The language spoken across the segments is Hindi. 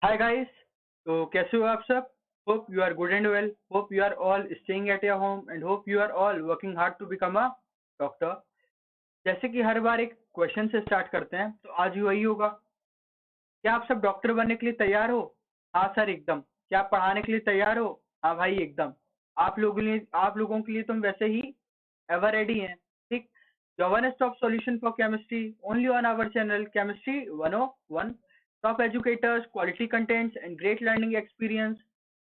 Hi guys. तो कैसे हो आप सब? Hope you are good and well. Hope you are all staying at your home and hope you are all working hard to become a doctor. जैसे कि हर बार एक क्वेश्चन से स्टार्ट करते हैं, तो आज भी वही होगा। क्या आप सब डॉक्टर बनने के लिए तैयार हो? हाँ सर, एकदम। क्या आप पढ़ाने के लिए तैयार हो? हाँ भाई, एकदम। आप लोगों के लिए तुम वैसे ही एवर रेडी हैं। ठीक। Your one stop solution for chemistry only on our channel chemistry 101। Top educators, quality contents and great learning experience,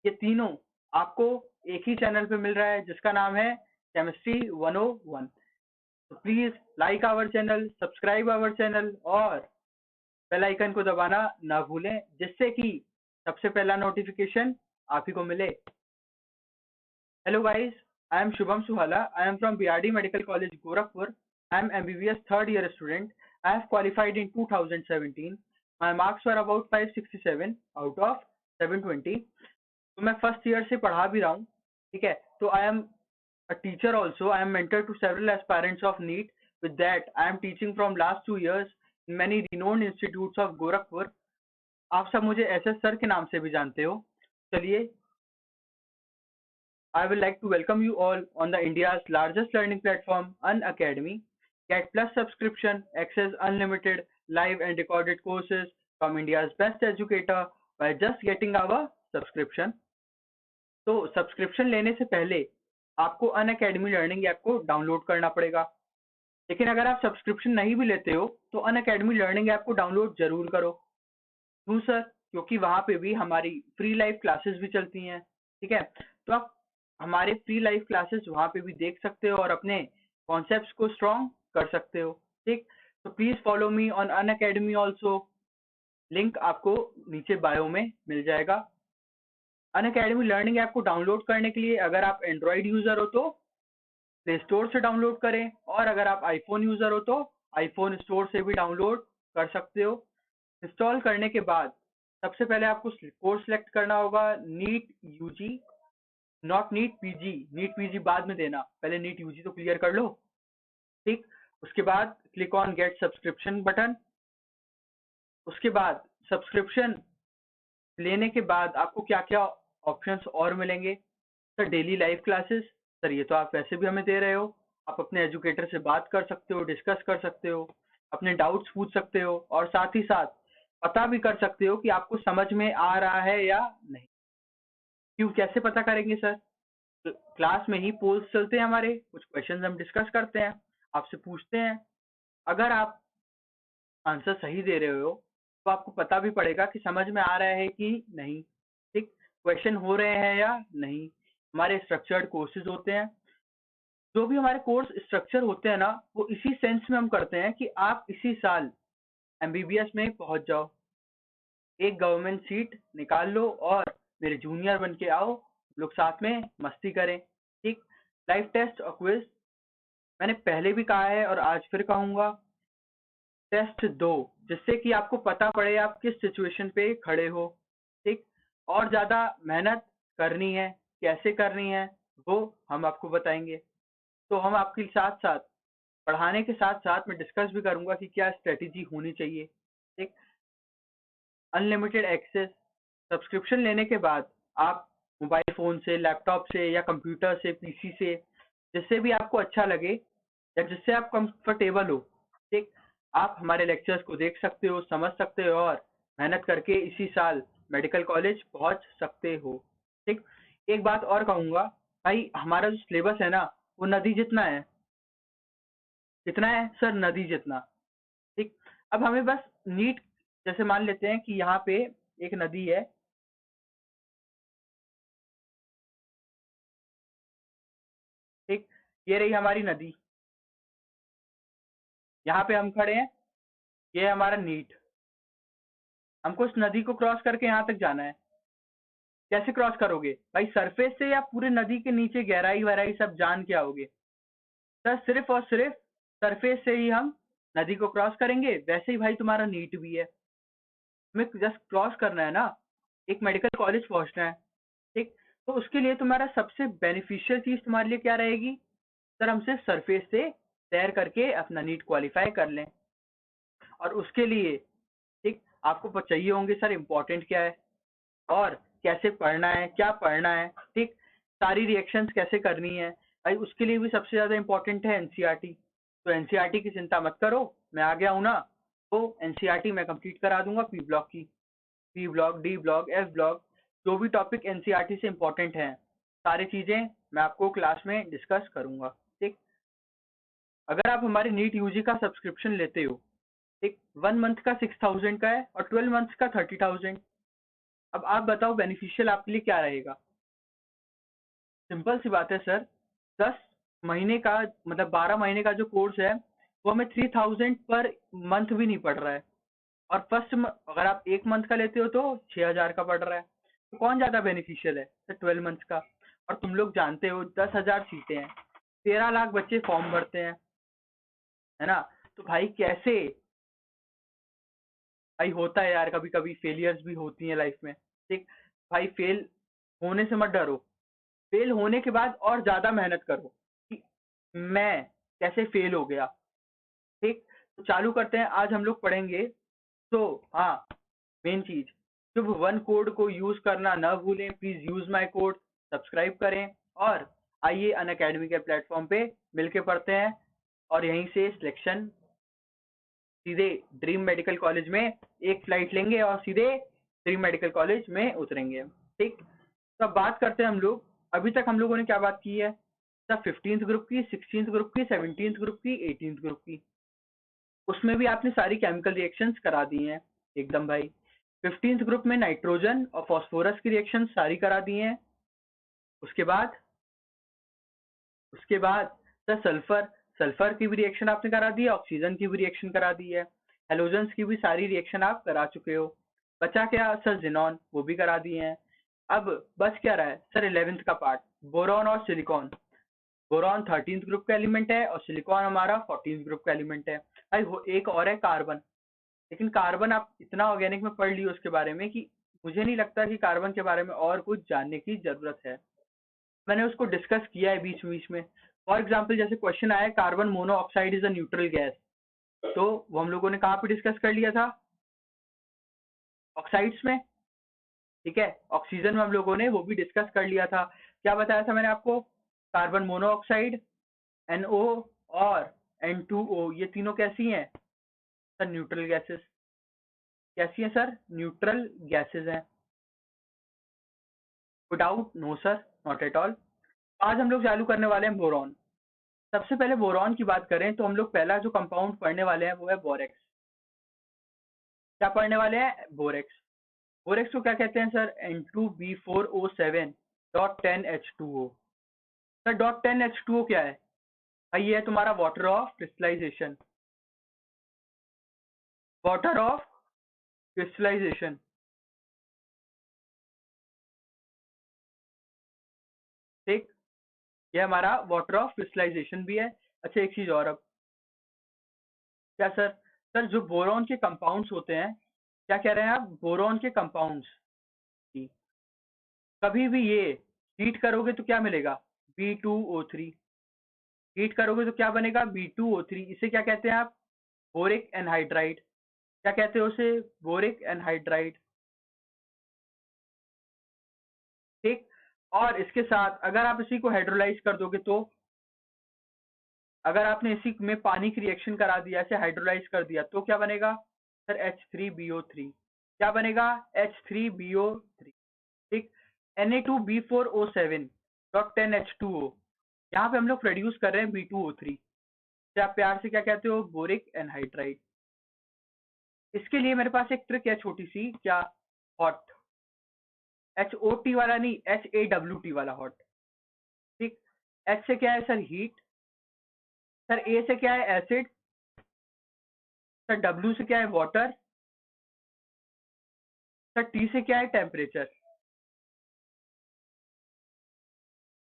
ये तीनों आपको एक ही चैनल पे मिल रहा है, जिसका नाम है केमिस्ट्री 101। तो please like our channel, subscribe our channel और बेल आइकन को दबाना ना भूलें, जिससे कि सबसे पहला नोटिफिकेशन आप ही को मिले। Hello guys, I am Shubham Suhala. I am from BRD Medical College, Gorakhpur. I am MBBS third year student. I have qualified in 2017. My marks were about 567 out of 720. तो मैं फर्स्ट ईयर से पढ़ा भी रहा हूँ। ठीक है। तो I am a teacher also. I am mentor to several aspirants of NEET. With that, I am teaching from last 2 years in many renowned institutes of Gorakhpur. आप सब मुझे एस एस सर के नाम से भी जानते हो। चलिए, I would like to welcome you all on the India's largest learning platform, Unacademy. Get Plus subscription, access unlimited live and recorded courses from India's best educator by just getting our subscription. तो सब्सक्रिप्शन लेने से पहले आपको अनअकैडमी लर्निंग ऐप को डाउनलोड करना पड़ेगा। लेकिन अगर आप सब्सक्रिप्शन नहीं भी लेते हो तो अनअकैडमी लर्निंग ऐप को डाउनलोड जरूर करो। क्यों सर? क्योंकि वहाँ पे भी हमारी फ्री लाइव क्लासेस भी चलती हैं। ठीक है। तो आप हमारे फ्री लाइव क्लासेस वहाँ पे भी देख सकते हो और अपने कॉन्सेप्ट्स को स्ट्रॉन्ग कर सकते हो। ठीक। तो please follow me on Unacademy also. Link आपको नीचे बायो में मिल जाएगा। अनअकैडमी लर्निंग ऐप को डाउनलोड करने के लिए अगर आप एंड्रॉइड यूजर हो तो प्ले स्टोर से डाउनलोड करें, और अगर आप आईफोन यूजर हो तो आईफोन स्टोर से भी डाउनलोड कर सकते हो। इंस्टॉल करने के बाद सबसे पहले आपको कोर्स सेलेक्ट करना होगा, NEET UG, not NEET PG. NEET PG बाद में देना, पहले नीट यूजी तो क्लियर कर लो। ठीक। उसके बाद click on get subscription button. उसके बाद सब्सक्रिप्शन लेने के बाद आपको क्या क्या ऑप्शंस और मिलेंगे? Sir, daily live classes. Sir, ये तो आप वैसे भी हमें दे रहे हो। आप अपने एजुकेटर से बात कर सकते हो, डिस्कस कर सकते हो, अपने डाउट्स पूछ सकते हो और साथ ही साथ पता भी कर सकते हो कि आपको समझ में आ रहा है या नहीं। क्यों, कैसे पता करेंगे सर? क्लास में ही पोल्स चलते हैं हमारे, कुछ क्वेश्चंस हम डिस्कस करते हैं, आपसे पूछते हैं। अगर आप आंसर सही दे रहे हो तो आपको पता भी पड़ेगा कि समझ में आ रहा है कि नहीं। ठीक। क्वेश्चन हो रहे हैं या नहीं। हमारे स्ट्रक्चर्ड कोर्सेज होते हैं। जो भी हमारे कोर्स स्ट्रक्चर होते हैं ना, वो इसी सेंस में हम करते हैं कि आप इसी साल एमबीबीएस में पहुंच जाओ, एक गवर्नमेंट सीट निकाल लो और मेरे जूनियर बन के आओ, लोग साथ में मस्ती करें। ठीक। लाइव टेस्ट और क्विज, मैंने पहले भी कहा है और आज फिर कहूंगा, टेस्ट दो, जिससे कि आपको पता पड़े आप किस सिचुएशन पे खड़े हो। ठीक। और ज्यादा मेहनत करनी है, कैसे करनी है वो हम आपको बताएंगे। तो हम आपके साथ साथ पढ़ाने के साथ साथ मैं डिस्कस भी करूंगा कि क्या स्ट्रेटेजी होनी चाहिए। ठीक। अनलिमिटेड एक्सेस, सब्सक्रिप्शन लेने के बाद आप मोबाइल फोन से, लैपटॉप से या कंप्यूटर से, पीसी से, जिससे भी आपको अच्छा लगे या जिससे आप कंफर्टेबल हो, ठीक, आप हमारे लेक्चर्स को देख सकते हो, समझ सकते हो और मेहनत करके इसी साल मेडिकल कॉलेज पहुंच सकते हो। ठीक। एक बात और कहूंगा, भाई हमारा जो सिलेबस है ना, वो नदी जितना है। कितना है सर? नदी जितना। ठीक। अब हमें बस नीट, जैसे मान लेते हैं कि यहाँ पे एक नदी है। ठीक। ये रही हमारी नदी, यहाँ पे हम खड़े हैं, ये है हमारा नीट। हमको इस नदी को क्रॉस करके यहाँ तक जाना है। कैसे क्रॉस करोगे भाई? सरफेस से या पूरे नदी के नीचे गहराई वहराई सब जान के आओगे? सर, सिर्फ और सिर्फ सरफेस से ही हम नदी को क्रॉस करेंगे। वैसे ही भाई तुम्हारा नीट भी है, हमें जस्ट क्रॉस करना है ना, एक मेडिकल कॉलेज पहुंचना है। ठीक। तो उसके लिए तुम्हारा सबसे बेनिफिशियल चीज तुम्हारे लिए क्या रहेगी? सर, हम सिर्फ सरफेस से तैर करके अपना नीट क्वालिफाई कर लें। और उसके लिए, ठीक, आपको चाहिए होंगे सर इम्पोर्टेंट क्या है और कैसे पढ़ना है, क्या पढ़ना है, ठीक, सारी रिएक्शंस कैसे करनी है भाई, उसके लिए भी सबसे ज्यादा इम्पोर्टेंट है एनसीईआरटी। तो एनसीईआरटी की चिंता मत करो, मैं आ गया हूँ ना, तो एनसीईआरटी मैं कंप्लीट करा दूंगा पी ब्लॉक की, P block, D block, F block, जो भी टॉपिक एनसीईआरटी से इम्पोर्टेंट हैं, सारी चीजें मैं आपको क्लास में डिस्कस करूंगा, ठीक। अगर आप हमारे नीट यूजी का सब्सक्रिप्शन लेते हो, ठीक, 1 मंथ का 6,000 का है और 12 मंथ्स का 30,000। अब आप बताओ बेनिफिशियल आपके लिए क्या रहेगा। सिंपल सी बात है सर, 10 महीने का मतलब 12 महीने का जो कोर्स है वो हमें 3,000 पर मंथ भी नहीं पड़ रहा है, और अगर आप 1 मंथ का लेते हो तो 6,000 का पड़ रहा है। तो कौन ज्यादा बेनिफिशियल है सर, 12 मंथ्स का। और तुम लोग जानते हो 10,000 सीटें हैं, 13 लाख बच्चे फॉर्म भरते हैं, है ना। तो भाई कैसे, भाई होता है यार, कभी कभी फेलियर्स भी होती हैं लाइफ में, ठीक। भाई फेल होने से मत डरो, फेल होने के बाद और ज्यादा मेहनत करो कि मैं कैसे फेल हो गया, ठीक। तो चालू करते हैं, आज हम लोग पढ़ेंगे। तो हाँ, मेन चीज, शुभ वन कोड को यूज करना ना भूलें, please use my code, subscribe करें, और आइए अन अकेडमी के प्लेटफॉर्म पे मिलके पढ़ते हैं, और यहीं से सिलेक्शन सीधे ड्रीम मेडिकल कॉलेज में, एक फ्लाइट लेंगे और सीधे ड्रीम मेडिकल कॉलेज में उतरेंगे, ठीक। तो अब बात करते हैं हम लोग, अभी तक हम लोगों ने क्या बात की है सर, 15th ग्रुप की, 16th ग्रुप की, 17th ग्रुप की, 18th ग्रुप की। उसमें भी आपने सारी केमिकल रिएक्शंस करा दी हैं एकदम भाई। 15th ग्रुप में नाइट्रोजन और फास्फोरस की रिएक्शन सारी करा दी हैं। उसके बाद उसके बाद सर सल्फर, सल्फर की भी रिएक्शन आपने करा दी है, ऑक्सीजन की भी रिएक्शन करा दी है, हेलोजेंस की भी सारी रिएक्शन आप करा चुके हो। बचा क्या सर, जिनॉन, वो भी करा दिए हैं। अब बच क्या रहा है सर, 11th का पार्ट, बोरॉन और सिलिकॉन। बोरॉन 13th ग्रुप का एलिमेंट है और सिलिकॉन हमारा 14th ग्रुप का एलिमेंट है। भाई वो एक और है कार्बन, लेकिन कार्बन आप इतना ऑर्गेनिक में पढ़ लियो उसके बारे में कि मुझे नहीं लगता कि कार्बन के बारे में और कुछ जानने की जरूरत है। मैंने उसको डिस्कस किया है बीच बीच में। फॉर एग्जाम्पल जैसे क्वेश्चन आया, carbon monoxide is a neutral gas, तो वो हम लोगों ने कहाँ पे डिस्कस कर लिया था, ऑक्साइड्स में, ठीक है। ऑक्सीजन में हम लोगों ने वो भी डिस्कस कर लिया था। क्या बताया था मैंने आपको, कार्बन मोनोऑक्साइड, NO और N2O, ये तीनों कैसी हैं सर, न्यूट्रल गैसेस। कैसी हैं सर, न्यूट्रल गैसेस हैं। Without, no sir, not at all. आज हम लोग चालू करने वाले हैं बोरॉन। सबसे पहले बोरॉन की बात करें तो हम लोग पहला जो कंपाउंड पढ़ने वाले हैं वो है बोरेक्स। क्या पढ़ने वाले हैं, बोरेक्स। बोरेक्स को क्या कहते हैं sir, N2B4O7 dot 10H2O। Sir dot 10H2O क्या है भाई, ये है तुम्हारा water of crystallisation, water of crystallisation, ठीक। ये हमारा वाटर ऑफ क्रिस्टलाइजेशन भी है। अच्छा एक चीज और, अब क्या सर, सर जो बोरॉन के कंपाउंड्स होते हैं, क्या कह रहे हैं आप, बोरॉन के कंपाउंड्स की कभी भी ये हीट करोगे तो क्या मिलेगा, B2O3। हीट करोगे तो क्या बनेगा, B2O3। इसे क्या कहते हैं आप, बोरिक एनहाइड्राइड। क्या कहते हो उसे, बोरिक एनहाइड्राइड, ठीक। और इसके साथ अगर आप इसी को हाइड्रोलाइज कर दोगे तो, अगर आपने इसी में पानी की रिएक्शन करा दिया, ऐसे हाइड्रोलाइज कर दिया, तो क्या बनेगा सर, H3BO3। क्या बनेगा, H3BO3, ठीक। Na2B4O7 डॉट 10H2O, यहाँ पे हम लोग प्रोड्यूस कर रहे हैं B2O3, से आप प्यार से क्या कहते हो, बोरिक एनहाइड्राइड। इसके लिए मेरे पास एक ट्रिक है छोटी सी, क्या, हॉट, HOT वाला नहीं, HAWT वाला हॉट, ठीक। H से क्या है सर, हीट। सर A से क्या है, एसिड। सर W से क्या है, वाटर। सर T से क्या है, टेम्परेचर,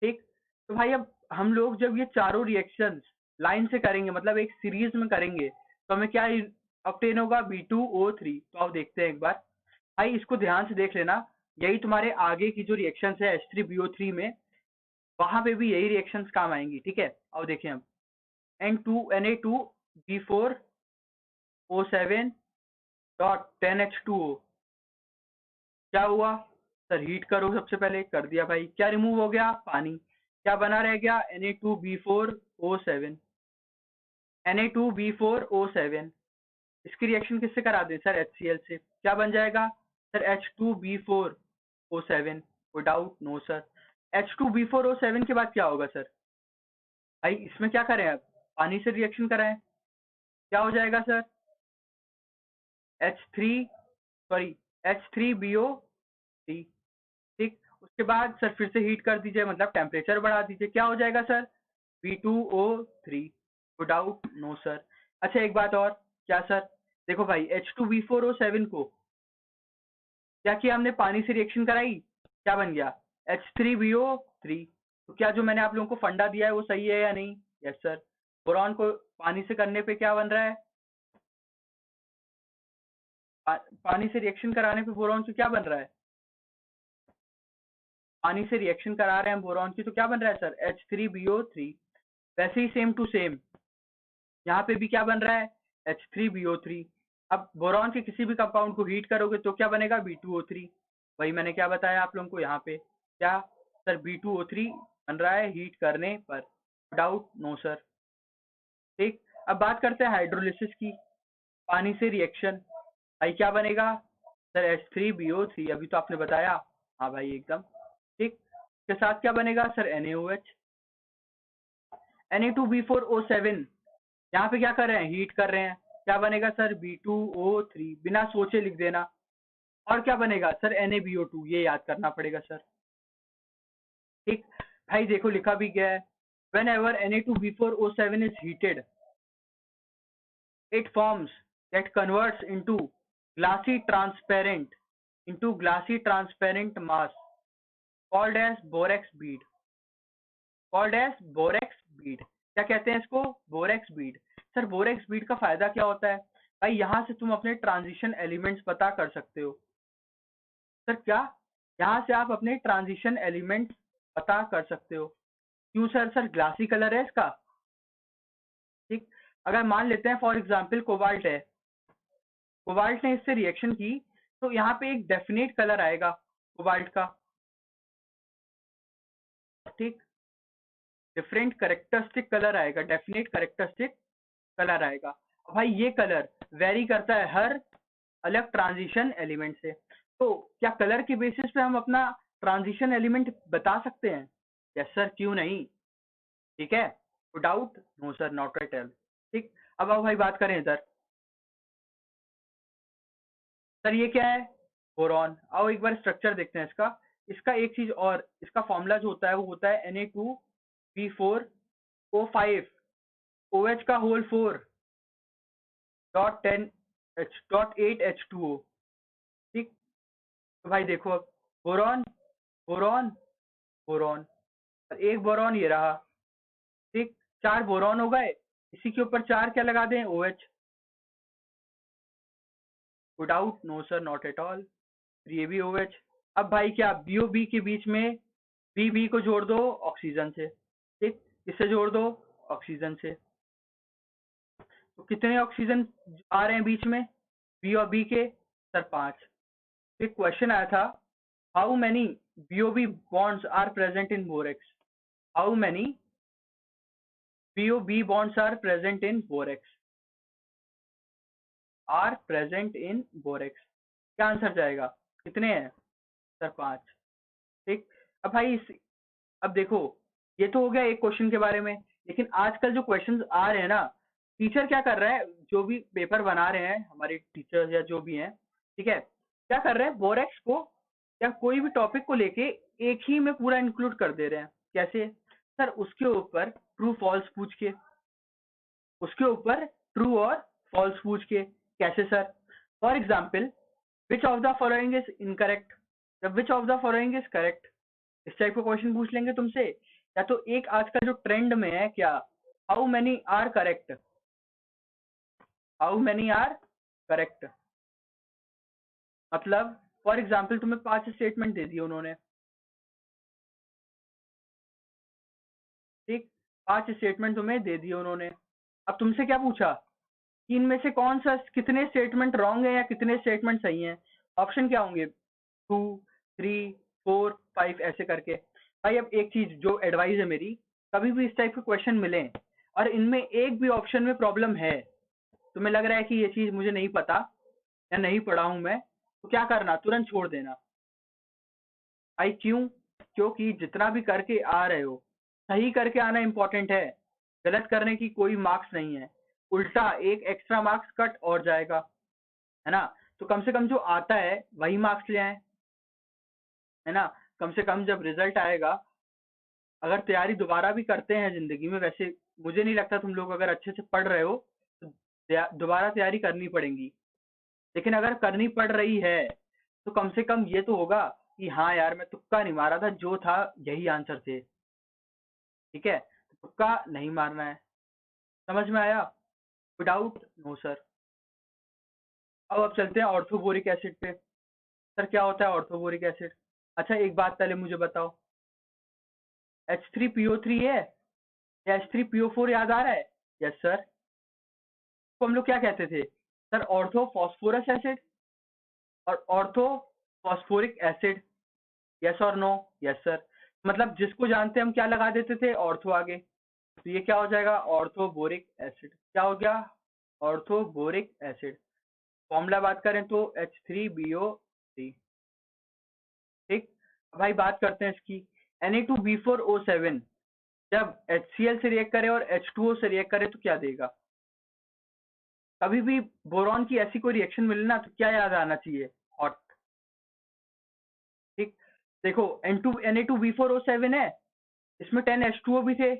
ठीक। तो भाई अब हम लोग जब ये चारों रिएक्शंस लाइन से करेंगे, मतलब एक सीरीज में करेंगे, तो हमें क्या ऑब्टेन होगा, B2O3। तो आप देखते हैं एक बार, भाई इसको ध्यान से देख लेना, यही तुम्हारे आगे की जो रिएक्शंस है H3BO3 में, वहां पे भी यही रिएक्शंस काम आएंगी, ठीक है। अब देखें हम, Na2B4O7 डॉट 10H2O। क्या हुआ सर? हीट करो, सबसे पहले कर दिया भाई, क्या रिमूव हो गया? पानी। क्या बना रह गया? Na2B4O7। Na2B4O7। इसकी रिएक्शन किससे करा दें सर? HCl से। क्या बन जाएगा सर? H2B4O7। कोई डाउट? No sir. H2B4O7 के बाद क्या होगा सर? भाई इसमें क्या करें अब? पानी से रिएक्शन कराएं। क्या हो जाएगा सर? H3 sorry H3BO3। ठीक, उसके बाद सर फिर से हीट कर दीजिए, मतलब टेम्परेचर बढ़ा दीजिए। क्या हो जाएगा सर? B2O3। कोई डाउट? No sir. अच्छा एक बात और, क्या सर? देखो भाई H2B4O7 को क्या किया हमने? पानी से रिएक्शन कराई, क्या बन गया? H3BO3। तो क्या जो मैंने आप लोगों को फंडा दिया है वो सही है या नहीं? Yes sir. बोरॉन को पानी से करने पे क्या बन रहा है? पानी से रिएक्शन कराने पे बोरॉन से क्या बन रहा है? पानी से रिएक्शन करा रहे हैं बोरॉन की, तो क्या बन रहा है सर? H3BO3। वैसे ही सेम टू सेम यहाँ पे भी क्या बन रहा है? H3BO3। अब बोरॉन के किसी भी कंपाउंड को हीट करोगे तो क्या बनेगा? B2O3। वही मैंने क्या बताया आप लोगों को यहाँ पे, क्या सर? B2O3 बन रहा है हीट करने पर। डाउट? No sir. ठीक, अब बात करते हैं हाइड्रोलिसिस की। पानी से रिएक्शन, भाई क्या बनेगा सर? H3BO3। अभी तो आपने बताया। हाँ भाई एकदम ठीक। के साथ क्या बनेगा सर? NaOH। Na2B4O7। यहाँ पे क्या कर रहे हैं? हीट कर रहे हैं। क्या बनेगा सर? B2O3। बिना सोचे लिख देना। और क्या बनेगा सर? NaBO2। ये याद करना पड़ेगा सर। ठीक, भाई देखो लिखा भी गया है, whenever Na2B4O7 is heated, it forms that converts into glassy transparent mass called as borax bead। क्या कहते हैं इसको? Borax bead. Sir borax bead का फायदा क्या होता है? भाई यहाँ से तुम अपने ट्रांजिशन एलिमेंट्स पता कर सकते हो। सर क्या? यहाँ से आप अपने ट्रांजिशन एलिमेंट्स पता कर सकते हो। क्यों सर? सर ग्लासी कलर है इसका। ठीक, अगर मान लेते हैं फॉर एग्जांपल कोबाल्ट है, कोबाल्ट ने इससे रिएक्शन की, तो यहाँ पे एक डेफिनेट कलर आएगा कोबाल्ट का। ठीक, डिफरेंट करेक्टरिस्टिक कलर आएगा, डेफिनेट करेक्टरिस्टिक कलर आएगा। भाई ये कलर वेरी करता है हर अलग ट्रांजिशन एलिमेंट से। तो क्या कलर के बेसिस पे हम अपना ट्रांजिशन एलिमेंट बता सकते हैं? यस सर, क्यों नहीं। ठीक है, तो doubt? No sir, not at all. ठीक, अब आओ भाई बात करें इधर। सर ये क्या है? बोरॉन। आओ एक बार स्ट्रक्चर देखते हैं इसका। इसका एक चीज और, इसका फॉर्मूला जो होता है वो होता है Na2B4O5 OH का whole 4 dot 10H dot 8H2O। ठीक, तो भाई देखो अब बोरॉन, बोरॉन, बोरॉन, और एक बोरॉन ये रहा। ठीक, 4 बोरॉन हो गए। इसी के ऊपर 4 क्या लगा दें? OH। Without? No sir, not at all. ये भी OH। अब भाई क्या बीओ बी के बीच में बी बी को जोड़ दो ऑक्सीजन से। ठीक, किससे जोड़ दो? ऑक्सीजन से। तो कितने ऑक्सीजन आ रहे हैं बीच में बी और बी के? सर 5। एक क्वेश्चन आया था, how many B O B bonds are present in borax? How many B O B bonds are present in borax? Are present in borax. क्या आंसर जाएगा? कितने हैं सर? 5। ठीक, अब भाई अब देखो, ये तो हो गया एक क्वेश्चन के बारे में। लेकिन आजकल जो क्वेश्चंस आ रहे हैं ना, टीचर क्या कर रहा है, जो भी पेपर बना रहे हैं हमारे टीचर्स या जो भी हैं, ठीक है, क्या कर रहे हैं? बोरेक्स को या कोई भी टॉपिक को लेके एक ही में पूरा इंक्लूड कर दे रहे हैं। कैसे सर? उसके ऊपर ट्रू फॉल्स पूछ के, उसके ऊपर ट्रू और फॉल्स पूछ के। कैसे sir? For example, which of the following is incorrect, which of the following is correct, इस टाइप का क्वेश्चन पूछ लेंगे तुमसे। या तो एक आजकल जो ट्रेंड में है, क्या how many are correct, how many are correct, मतलब फॉर एग्जाम्पल तुम्हें 5 स्टेटमेंट दे दिए उन्होंने। ठीक, 5 स्टेटमेंट तुम्हें दे दिए उन्होंने। अब तुमसे क्या पूछा कि इनमें से कौन सा कितने स्टेटमेंट रॉन्ग है या कितने स्टेटमेंट सही हैं। ऑप्शन क्या होंगे, 2, 3, 4, 5 ऐसे करके। भाई अब एक चीज जो एडवाइस है मेरी, कभी भी इस टाइप के क्वेश्चन मिले और इनमें एक भी ऑप्शन में प्रॉब्लम है, तुम्हें लग रहा है कि ये चीज मुझे नहीं पता या नहीं पढ़ा हूं मैं, तो क्या करना, तुरंत छोड़ देना। भाई क्यों? क्योंकि जितना भी करके आ रहे हो, सही करके आना इंपॉर्टेंट है। गलत करने की कोई मार्क्स नहीं है, उल्टा एक एक्स्ट्रा मार्क्स कट और जाएगा, है ना। तो कम से कम जो आता है वही मार्क्स ले आए, है ना। कम से कम जब रिजल्ट आएगा, अगर तैयारी दोबारा भी करते हैं जिंदगी में, वैसे मुझे नहीं लगता, तुम लोग अगर अच्छे से पढ़ रहे हो तो दोबारा तैयारी करनी पड़ेगी, लेकिन अगर करनी पड़ रही है तो कम से कम ये तो होगा कि हाँ यार मैं तुक्का नहीं मारा था, जो था यही आंसर थे। ठीक है, तो तुक्का नहीं मारना है। समझ में आया? Without no sir. अब चलते हैं ऑर्थोबोरिक एसिड पे। सर क्या होता है ऑर्थोबोरिक एसिड? अच्छा एक बात पहले मुझे बताओ, H3PO3 है या H3PO4 याद आ रहा है? Yes sir. तो हम लोग क्या कहते थे सर, ऑर्थो फॉस्फोरस एसिड और ऑर्थो फॉस्फोरिक एसिड। यस और नो? Yes sir. मतलब जिसको जानते हम क्या लगा देते थे, ऑर्थो आगे। तो ये क्या हो जाएगा, ऑर्थोबोरिक एसिड। क्या हो गया, ऑर्थोबोरिक एसिड। फॉर्मूला बात करें तो H3BO3। ठीक। अब भाई बात करते हैं इसकी, Na2B4O7 जब HCl से रिएक्ट करे और H2O से रिएक्ट करे तो क्या देगा। कभी भी बोरॉन की ऐसी कोई रिएक्शन मिले ना, तो क्या याद आना चाहिए, हॉट। ठीक। देखो Na2B4O7 है, इसमें 10H2O भी थे,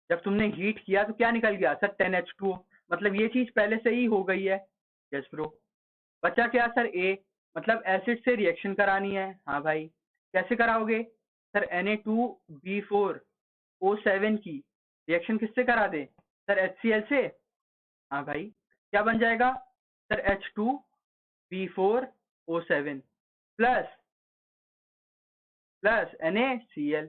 जब तुमने हीट किया तो क्या निकल गया सर, 10H2O। मतलब ये चीज पहले से ही हो गई है। Yes bro. बचा क्या सर, ए, मतलब एसिड से रिएक्शन करानी है। हाँ भाई, कैसे कराओगे सर, Na2B4O7 की रिएक्शन किससे करा दे सर, HCl से। हाँ भाई, क्या बन जाएगा sir, H2B4O7 plus plus NaCl।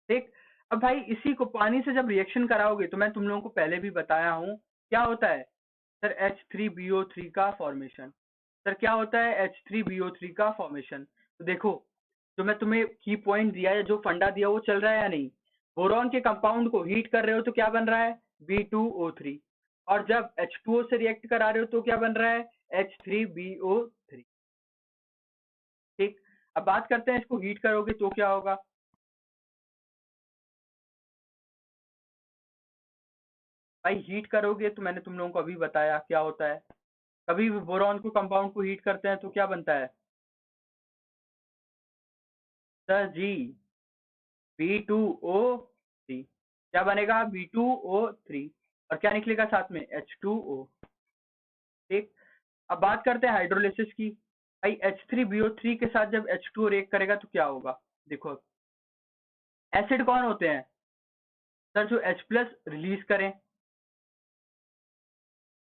ठीक। अब भाई इसी को पानी से जब रिएक्शन कराओगे, तो मैं तुम लोगों को पहले भी बताया हूँ क्या होता है सर, H3BO3 का फॉर्मेशन। सर क्या होता है, H3BO3 का फॉर्मेशन। तो देखो, जो मैं तुम्हें की पॉइंट दिया है, जो फंडा दिया, वो चल रहा है या नहीं। बोरॉन के कंपाउंड को हीट कर रहे हो तो क्या बन रहा है, B2O3, और जब H2O से रिएक्ट करा रहे हो तो क्या बन रहा है, H3BO3। ठीक। अब बात करते हैं, इसको हीट करोगे तो क्या होगा। भाई हीट करोगे तो मैंने तुम लोगों को अभी बताया क्या होता है। कभी भी बोरॉन को कंपाउंड को हीट करते हैं तो क्या बनता है सर जी, B2O3। क्या बनेगा, B2O3, और क्या निकलेगा साथ में, H2O। ठीक। अब बात करते हैं हाइड्रोलिसिस की। भाई H3BO3 के साथ जब H2O रिएक्ट करेगा तो क्या होगा। देखो, एसिड कौन होते हैं सर, जो H प्लस रिलीज करें,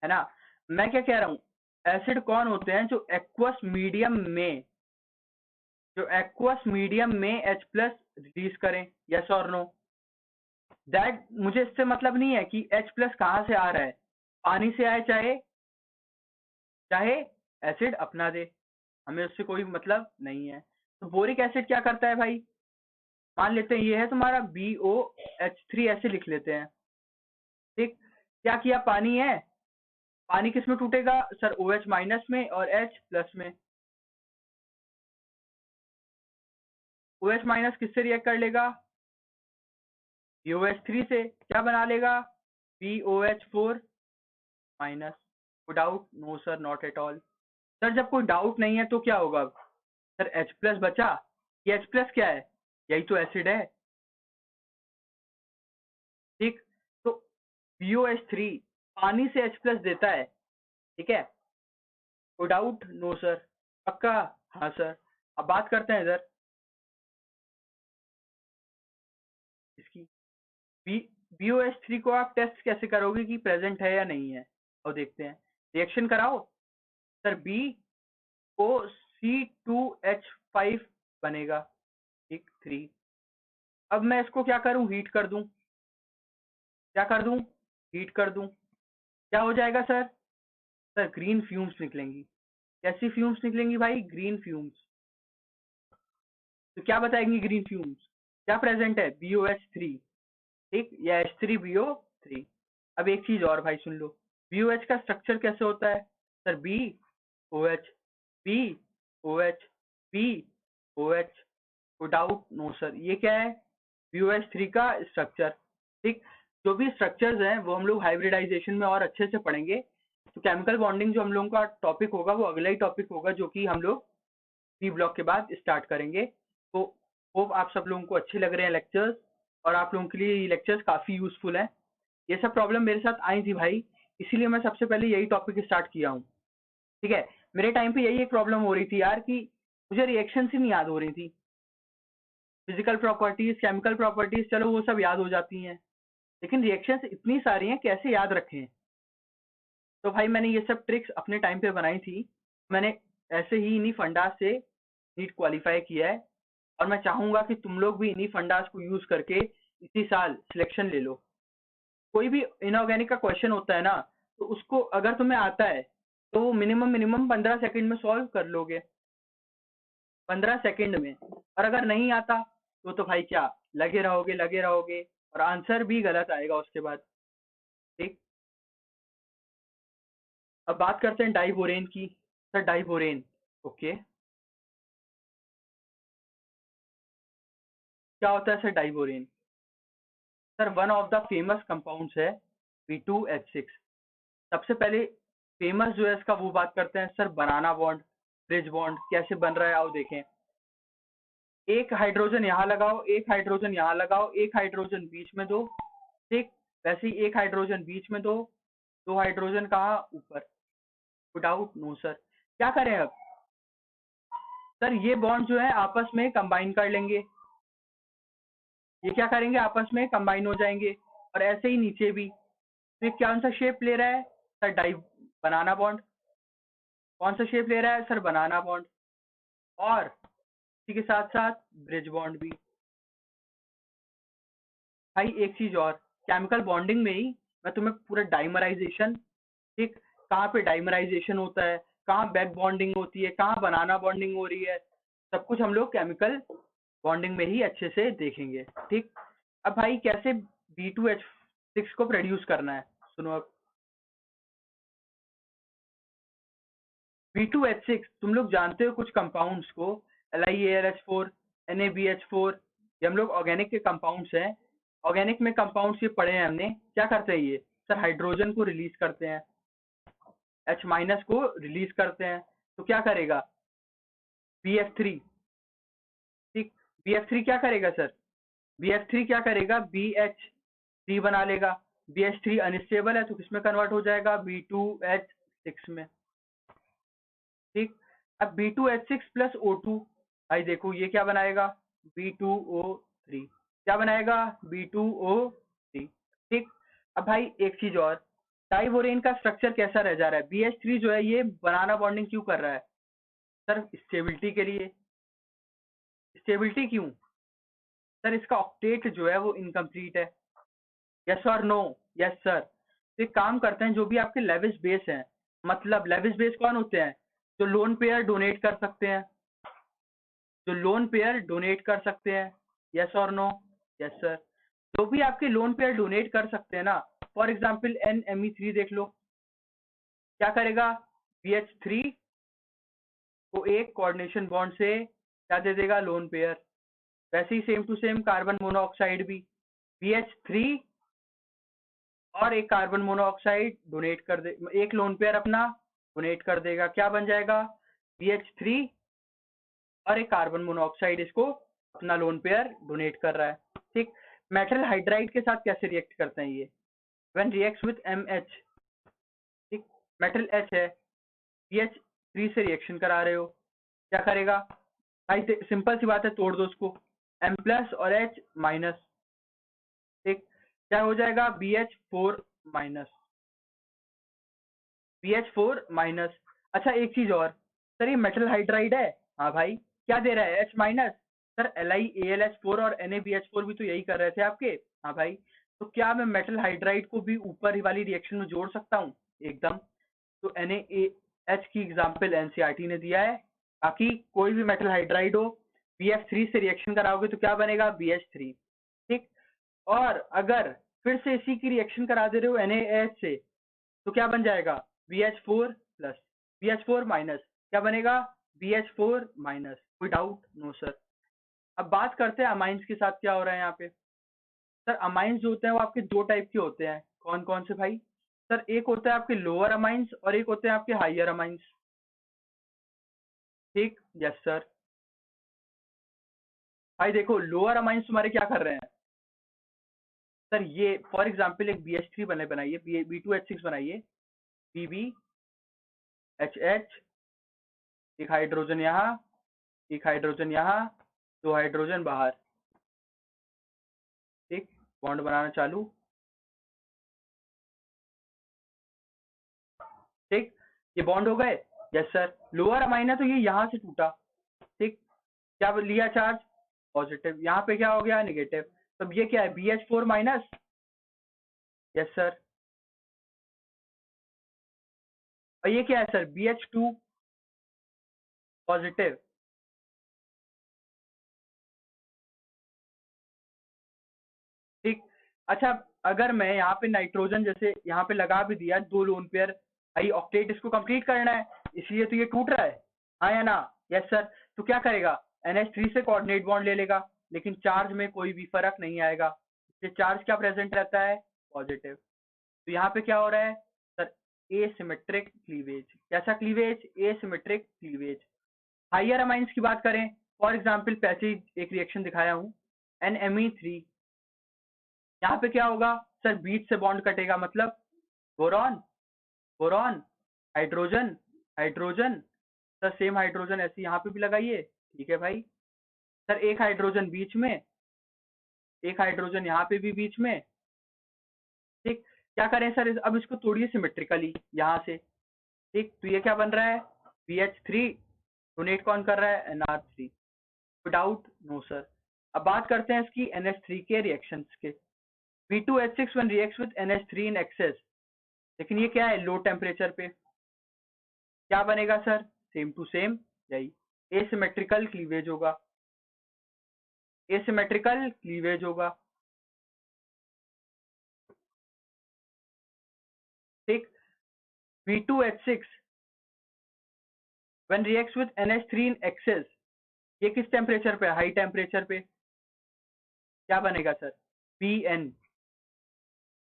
है ना। मैं क्या कह रहा हूँ, एसिड कौन होते हैं जो एक्वस मीडियम में H प्लस रिलीज करें। यस और नो? दैट मुझे इससे मतलब नहीं है कि H प्लस कहाँ से आ रहा है, पानी से आए चाहे चाहे एसिड अपना दे, हमें उससे कोई मतलब नहीं है। तो बोरिक एसिड क्या करता है भाई, मान लेते हैं ये है तुम्हारा BOH3, ऐसे लिख लेते हैं। ठीक। क्या किया, पानी है, पानी किस में टूटेगा सर, OH माइनस में और H प्लस में। OH माइनस किससे रिएक्ट कर लेगा, BOH3 से, क्या बना लेगा, BOH4 minus. Doubt, no sir, not at all. Sir जब कोई डाउट नहीं है तो क्या होगा सर, H प्लस बचा। ये H प्लस क्या है, यही तो एसिड है। ठीक। तो BOH3 पानी से H प्लस देता है। ठीक है, कोई डाउट, नो सर, पक्का। हाँ सर। अब बात करते हैं इधर इसकी, बी BOH3 को आप टेस्ट कैसे करोगे कि प्रेजेंट है या नहीं है, और देखते हैं। रिएक्शन कराओ सर, BOC2H5 बनेगा। ठीक, 3। अब मैं इसको क्या करूं, हीट कर दूं। क्या कर दूं, हीट कर दूं। क्या हो जाएगा सर? सर ग्रीन फ्यूम्स निकलेंगी। कैसी फ्यूम्स निकलेंगी भाई? Green fumes. तो क्या बताएंगी ग्रीन फ्यूम्स? क्या प्रेजेंट है? BOH3, ठीक, या H3BO3। अब एक चीज और भाई सुन लो, BOH का स्ट्रक्चर कैसे होता है? Sir BOH, BOH, BOH। Without no sir, ये क्या है? BOH3 का स्ट्रक्चर, ठीक। जो भी स्ट्रक्चर्स हैं वो हम लोग हाइब्रिडाइजेशन में और अच्छे से पढ़ेंगे। तो केमिकल बॉन्डिंग जो हम लोगों का टॉपिक होगा वो अगला ही टॉपिक होगा, जो कि हम लोग बी ब्लॉक के बाद स्टार्ट करेंगे। तो होप आप सब लोगों को अच्छे लग रहे हैं लेक्चर्स, और आप लोगों के लिए ये लेक्चर्स काफ़ी यूजफुल हैं। ये सब प्रॉब्लम मेरे साथ आई थी भाई, इसीलिए मैं सबसे पहले यही टॉपिक स्टार्ट किया हूँ, ठीक है। मेरे टाइम पे यही एक प्रॉब्लम हो रही थी यार, कि मुझे रिएक्शन ही नहीं याद हो रही थी। फिजिकल प्रॉपर्टीज, केमिकल प्रॉपर्टीज, चलो वो सब याद हो जाती हैं, लेकिन रिएक्शंस इतनी सारी हैं, कैसे याद रखें? तो भाई मैंने ये सब ट्रिक्स अपने टाइम पे बनाई थी। मैंने ऐसे ही इन्हीं फंडास से नीट क्वालिफाई किया है, और मैं चाहूंगा कि तुम लोग भी इन्हीं फंडास को यूज करके इसी साल सिलेक्शन ले लो। कोई भी इनऑर्गेनिक का क्वेश्चन होता है ना, तो उसको अगर तुम्हें आता है तो वो मिनिमम मिनिमम 15 सेकंड में सॉल्व कर लोगे, 15 सेकंड में। और अगर नहीं आता तो भाई क्या, लगे रहोगे लगे रहोगे, और आंसर भी गलत आएगा उसके बाद, ठीक। अब बात करते हैं डाइबोरेन की। सर डाइबोरेन, ओके, क्या होता है sir diborane? Sir one of the famous compounds है B2H6। सबसे पहले फेमस जो है इसका वो बात करते हैं सर, बनाना बॉन्ड, ब्रिज बॉन्ड कैसे बन रहा है आओ देखें। एक हाइड्रोजन यहाँ लगाओ, एक हाइड्रोजन यहाँ लगाओ, एक हाइड्रोजन बीच में दो, ठीक। वैसे ही एक हाइड्रोजन बीच में दो हाइड्रोजन कहाँ? ऊपर। विदाउट नो सर, क्या करें अब? सर ये बॉन्ड जो है आपस में कंबाइन कर लेंगे, ये क्या करेंगे, आपस में कंबाइन हो जाएंगे। और ऐसे ही नीचे भी। तो ये कौन सा शेप ले रहा है सर? डाई बनाना बॉन्ड। कौन सा शेप ले रहा है सर? बनाना बॉन्ड। और इसी के साथ साथ ब्रिज बॉन्ड भी। भाई एक चीज और, केमिकल बॉन्डिंग में ही मैं तुम्हें पूरा डाइमराइजेशन, ठीक, कहाँ पे डाइमराइजेशन होता है, कहाँ बैक बॉन्डिंग होती है, कहाँ बनाना बॉन्डिंग हो रही है, सब कुछ हम लोग केमिकल बॉन्डिंग में ही अच्छे से देखेंगे, ठीक। अब भाई कैसे B2H6 को प्रोड्यूस करना है, सुनो अब। B2H6 तुम लोग जानते हो कुछ कंपाउंड्स को, LiAlH4, NaBH4, ये हम लोग ऑर्गेनिक के कंपाउंड्स हैं। ऑर्गेनिक में कंपाउंड्स ये पढ़े हैं हमने, क्या करते हैं ये? सर हाइड्रोजन को रिलीज करते हैं, H- को रिलीज करते हैं, तो क्या करेगा? BF3, ठीक। BF3 क्या करेगा सर? BF3 क्या करेगा? BH3 बना लेगा। BH3 अनस्टेबल है तो किसमें कन्वर्ट हो जाएगा? B2H6 में, ठीक। अब B2H6 प्लस O2, भाई देखो ये क्या बनाएगा? B2O3। क्या बनाएगा? B2O3, ठीक। अब भाई एक चीज और, डाइबोरेन का स्ट्रक्चर कैसा रह जा रहा है? BH3 जो है ये बनाना बॉन्डिंग क्यों कर रहा है? सर स्टेबिलिटी के लिए। स्टेबिलिटी क्यों? सर इसका ऑक्टेट जो है वो इनकम्प्लीट है। यस और नो? Yes sir. तो एक काम करते हैं, जो भी आपके लेविस बेस हैं, मतलब लेविस बेस कौन होते हैं? जो लोन पेयर डोनेट कर सकते हैं, जो लोन पेयर डोनेट कर सकते हैं। यस और नो? Yes sir. जो भी आपके लोन पेयर डोनेट कर सकते हैं ना, फॉर एग्जाम्पल NMe3 देख लो, क्या करेगा? BH3 को एक कोऑर्डिनेशन बॉन्ड से क्या दे देगा? Lone pair. वैसे ही same to same carbon monoxide भी, BH3 और एक कार्बन मोनोऑक्साइड डोनेट कर दे, एक लोन पेयर अपना डोनेट कर देगा, क्या बन जाएगा? BH3 और एक कार्बन मोनोऑक्साइड इसको अपना लोन पेयर डोनेट कर रहा है, ठीक। मेटल हाइड्राइड के साथ कैसे रिएक्ट करते हैं ये? व्हेन रिएक्ट्स विद MH, ठीक। मेटल H है, BH3 से रिएक्शन करा रहे हो, क्या करेगा? भाई सिंपल सी बात है, तोड़ दो उसको, M प्लस और H माइनस, ठीक। क्या हो जाएगा? BH4 minus. अच्छा एक चीज और, सर ये मेटल हाइड्राइड है, हाँ भाई, क्या दे रहा है? H minus. सर LiAlH4 और NaBH4 भी तो यही कर रहे थे आपके, हाँ भाई। तो क्या मैं मेटल हाइड्राइड को भी ऊपर ही वाली रिएक्शन में जोड़ सकता हूँ? एकदम। तो NaH की एग्जाम्पल एनसीईआरटी ने दिया है। बाकी कोई भी मेटल हाइड्राइड हो, BF3 से रिएक्शन कराओगे तो क्या बनेगा? BH3। ठीक। और अगर फिर से इसी की रिएक्शन करा दे रहे हो NaH से, तो क्या बन जाएगा? BH4 प्लस BH4 माइनस, क्या बनेगा? BH4 minus. कोई डाउट? No sir. अब बात करते हैं अमाइंस के साथ क्या हो रहा है यहाँ पे। सर अमाइंस जो होते हैं वो आपके दो टाइप के होते हैं। कौन कौन से भाई? सर एक होता है आपके लोअर अमाइंस और एक होते हैं आपके हायर अमाइंस। ठीक, यस सर। भाई देखो लोअर अमाइंस तुम्हारे क्या कर रहे हैं सर, ये फॉर एग्जांपल एक BH3 बनाइए, B2H6 बनाइए, BbHH, एक हाइड्रोजन यहाँ, एक हाइड्रोजन यहाँ, दो हाइड्रोजन बाहर। ठीक, बॉन्ड बनाना चालू। ठीक, ये बॉन्ड हो गए। Yes sir. लोअर अमाइन है तो ये यहाँ से टूटा। ठीक, क्या लिया चार्ज? पॉजिटिव। यहाँ पे क्या हो गया? नेगेटिव। तो ये क्या है? BH4 minus. Yes sir. और ये क्या है सर? BH2 positive. ठीक। अच्छा, अगर मैं यहाँ पे नाइट्रोजन जैसे यहाँ पे लगा भी दिया, दो लोन पेयर, भाई ऑक्टेट इसको कंप्लीट करना है, इसलिए तो ये टूट रहा है। हाँ या ना? Yes sir. तो क्या करेगा? NH3 से कोऑर्डिनेट बॉन्ड ले लेगा, लेकिन चार्ज में कोई भी फर्क नहीं आएगा। ये चार्ज क्या प्रेजेंट रहता है? पॉजिटिव। तो यहाँ पे क्या हो रहा है सर? Asymmetric cleavage. कैसा cleavage? Asymmetric cleavage. Higher amines की बात करें, फॉर एग्जाम्पल पैसिव एक रिएक्शन दिखाया हूँ, NMe3। यहाँ पे क्या होगा सर? बीच से बॉन्ड कटेगा, मतलब boron, boron, hydrogen, hydrogen. Sir same hydrogen ऐसे यहाँ पे भी लगाइए। ठीक है भाई। सर एक हाइड्रोजन बीच में, एक हाइड्रोजन यहाँ पे भी बीच में। ठीक, क्या करें सर? अब इसको तोड़िए सिमेट्रिकली यहाँ से। ठीक, तो ये क्या बन रहा है? BH3। डोनेट कौन कर रहा है? NR3। विदाउट? No sir. अब बात करते हैं इसकी NH3 के रिएक्शंस के। B2H6 when reacts with NH3 in excess, लेकिन ये क्या है? लो टेम्परेचर पे। क्या बनेगा सर? सेम टू सेम, यही एसिमेट्रिकल क्लीवेज होगा, एसिमेट्रिकल क्लीवेज होगा। ठीक, B2H6 when reacts with NH3 in excess, ये किस टेम्परेचर पे? हाई टेम्परेचर पे। क्या बनेगा सर? Bn,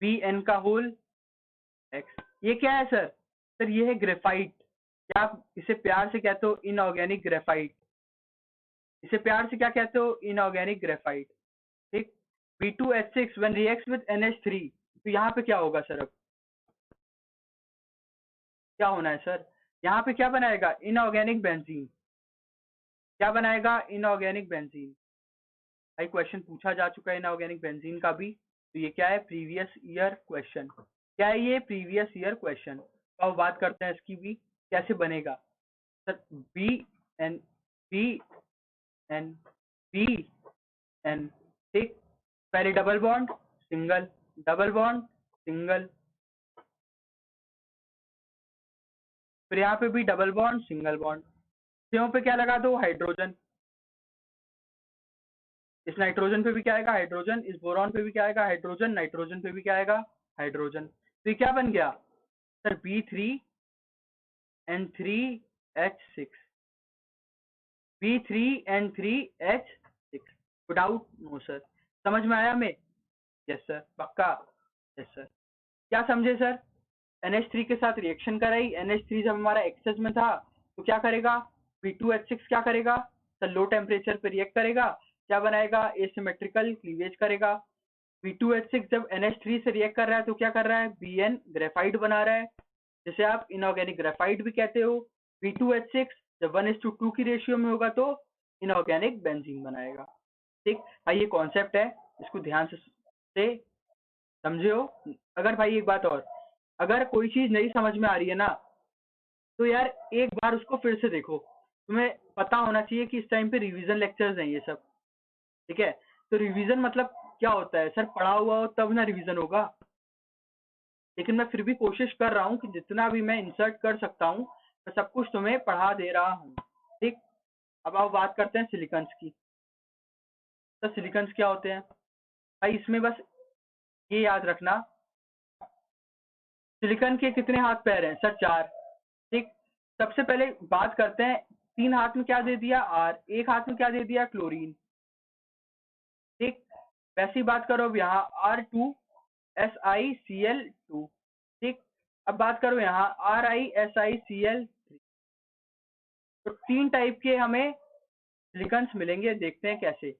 Bn का होल x। ये क्या है सर? सर ये है ग्रेफाइट, क्या आप इसे प्यार से कहते हो? Inorganic graphite. इसे प्यार से क्या कहते हो? Inorganic graphite. ठीक, B2H6 when reacts with NH3, तो यहाँ पे क्या होगा सर? अब क्या होना है सर? यहाँ पे क्या बनाएगा? Inorganic benzene. क्या बनाएगा? Inorganic benzene. भाई क्वेश्चन पूछा जा चुका है इनऑर्गेनिक बेंजीन का भी। तो ये क्या है? Previous year question. क्या है ये? Previous year question. अब बात करते हैं इसकी भी, कैसे बनेगा सर? BN, BN, BN। ठीक, पहले double bond single, double bond single, फिर यहाँ पे भी डबल बॉन्ड सिंगल बॉन्ड। यहाँ पे क्या लगा दो? हाइड्रोजन। इस नाइट्रोजन पे भी क्या आएगा? हाइड्रोजन। इस बोरॉन पे भी क्या आएगा? हाइड्रोजन। नाइट्रोजन पे भी क्या आएगा? हाइड्रोजन। तो ये क्या बन गया sir? B3N3H6, B3N3H6। Without? No sir. समझ में आया हमें? यस सर, पक्का? Yes sir. क्या समझे सर? NH3 के साथ रिएक्शन कराई, NH3 जब हमारा एक्सेस में था तो क्या करेगा? B2H6 क्या करेगा सर? लो टेम्परेचर पे रिएक्ट करेगा, क्या बनाएगा? एसिमेट्रिकल क्लीवेज करेगा। B2H6 जब NH3 से रिएक्ट कर रहा है तो क्या कर रहा है? Bn ग्रेफाइट बना रहा है, जिसे आप इनऑर्गेनिक ग्रेफाइट भी कहते हो। B2H6 जब 1:2 की रेशियो में होगा तो इनऑर्गेनिक बेंजीन बनाएगा। ठीक भाई, ये कॉन्सेप्ट है, इसको ध्यान से समझे हो। अगर भाई एक बात और, अगर कोई चीज नहीं समझ में आ रही है ना, तो यार एक बार उसको फिर से देखो। तुम्हें पता होना चाहिए कि इस टाइम पे रिवीजन लेक्चर्स हैं ये सब। ठीक है, तो रिवीजन मतलब क्या होता है सर, पढ़ा हुआ हो तब ना रिवीजन होगा। लेकिन मैं फिर भी कोशिश कर रहा हूँ कि जितना भी मैं इंसर्ट कर सकता हूँ मैं सब कुछ तुम्हें पढ़ा दे रहा हूँ। ठीक, अब आप बात करते हैं सिलिकॉन्स की। तो सिलिकॉन्स क्या होते हैं भाई, इसमें बस ये याद रखना, सिलिकॉन के कितने हाथ पैर हैं सर, 4। ठीक, सबसे पहले बात करते हैं, 3 हाथ में क्या दे दिया, आर, 1 हाथ में क्या दे दिया, क्लोरीन। ठीक, वैसी बात करो अब यहाँ R2SiCl2। ठीक, अब बात करो यहाँ RiSiCl3। तो 3 टाइप के हमें सिलिकॉन्स मिलेंगे, देखते हैं कैसे।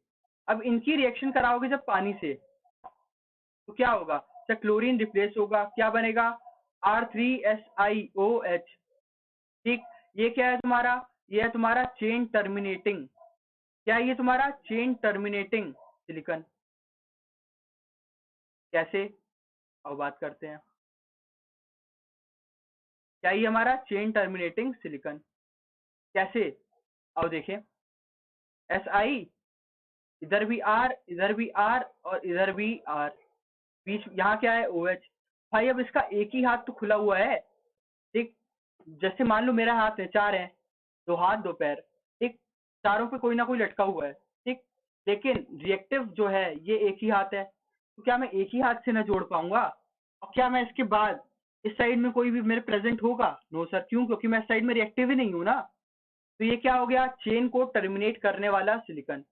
अब इनकी रिएक्शन कराओगे जब पानी से तो क्या होगा सर, क्लोरीन रिप्लेस होगा, क्या बनेगा, R3SiOH। ठीक, ये क्या है तुम्हारा, ये है तुम्हारा चेन टर्मिनेटिंग, क्या है ये तुम्हारा चेन टर्मिनेटिंग सिलिकॉन। कैसे, अब बात करते हैं, क्या ये हमारा चेन टर्मिनेटिंग सिलिकॉन कैसे, अब देखें, Si, इधर भी R, इधर भी R और इधर भी R, बीच यहाँ क्या है OH। भाई अब इसका एक ही हाथ तो खुला हुआ है। ठीक, जैसे मान लो मेरा हाथ है, 4 है, 2 हाथ 2 पैर। ठीक, चारों पे कोई ना कोई लटका हुआ है। ठीक, लेकिन रिएक्टिव जो है ये एक ही हाथ है, तो क्या मैं एक ही हाथ से ना जोड़ पाऊंगा, और क्या मैं इसके बाद इस साइड में कोई भी मेरे प्रेजेंट होगा, नो सर, क्यों, क्योंकि मैं इस साइड में रिएक्टिव ही नहीं हूं ना। तो ये क्या हो गया, चेन को टर्मिनेट करने वाला सिलिकॉन।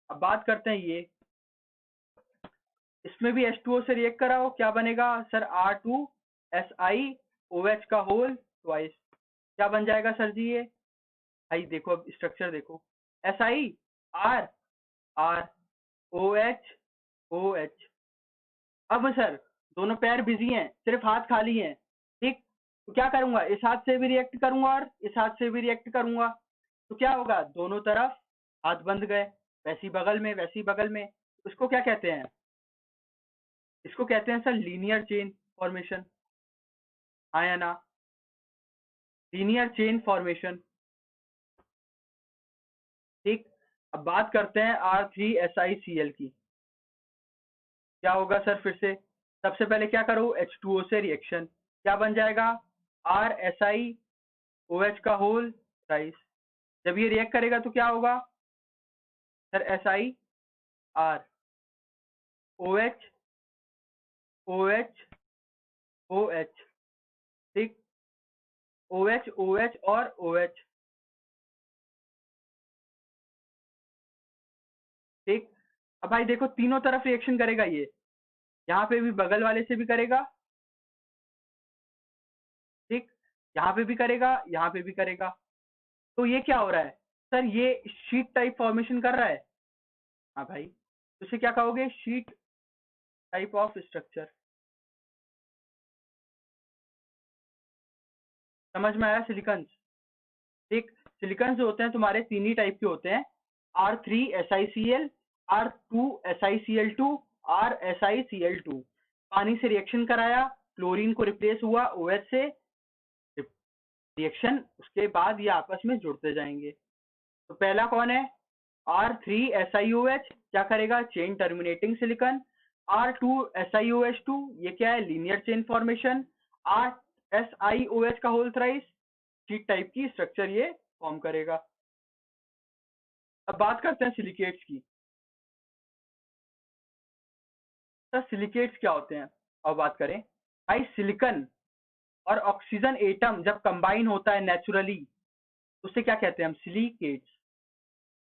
अब बात करते हैं ये, इसमें भी H2O से रिएक्ट कराओ, क्या बनेगा सर, R2SiOH का होल ट्वाइस। क्या बन जाएगा सर जी ये, भाई देखो अब स्ट्रक्चर देखो, Si, R, OH, OH। अब सर दोनों पैर बिजी हैं, सिर्फ हाथ खाली हैं। ठीक, तो क्या करूंगा, इस हाथ से भी रिएक्ट करूंगा और इस हाथ से भी रिएक्ट करूंगा, तो क्या होगा, दोनों तरफ हाथ बंध गए, वैसी बगल में वैसी बगल में। इसको क्या कहते हैं, इसको कहते हैं सर लीनियर चेन फॉर्मेशन, हाँ या ना, लीनियर चेन फॉर्मेशन। ठीक, अब बात करते हैं R3SiCl की, क्या होगा सर, फिर से सबसे पहले क्या करो, H2O से रिएक्शन, क्या बन जाएगा, RSiOH का होल राइस। जब ये रिएक्ट करेगा तो क्या होगा sir, Si, R, OH, OH, OH। ठीक, OH, OH और OH। ठीक, अब भाई देखो तीनों तरफ रिएक्शन करेगा ये, यहाँ पे भी बगल वाले से भी करेगा। ठीक, यहाँ पे भी करेगा, यहाँ पे भी करेगा। तो ये क्या हो रहा है सर, ये शीट टाइप फॉर्मेशन कर रहा है। हाँ भाई, तो इसे क्या कहोगे, शीट टाइप ऑफ स्ट्रक्चर। समझ में आया सिलिकॉन्स। ठीक, सिलिकॉन्स जो होते हैं तुम्हारे 3 ही टाइप के होते हैं, R3SiCl, R2SiCl2, RSiCl2। पानी से रिएक्शन कराया, क्लोरीन को रिप्लेस हुआ OH से, रिएक्शन उसके बाद ये आपस में जुड़ते जाएंगे। तो पहला कौन है, R3SiOH, क्या करेगा, चेन टर्मिनेटिंग सिलिकॉन। R2SiOH2, ये क्या है, लीनियर चेन फॉर्मेशन। RSiOH का होल थ्राइस, शीट टाइप की स्ट्रक्चर ये फॉर्म करेगा। अब बात करते हैं सिलिकेट्स की। तो सिलिकेट्स क्या होते हैं, अब बात करें भाई, सिलिकॉन और ऑक्सीजन एटम जब कंबाइन होता है नेचुरली, उससे क्या कहते हैं हम, सिलिकेट्स।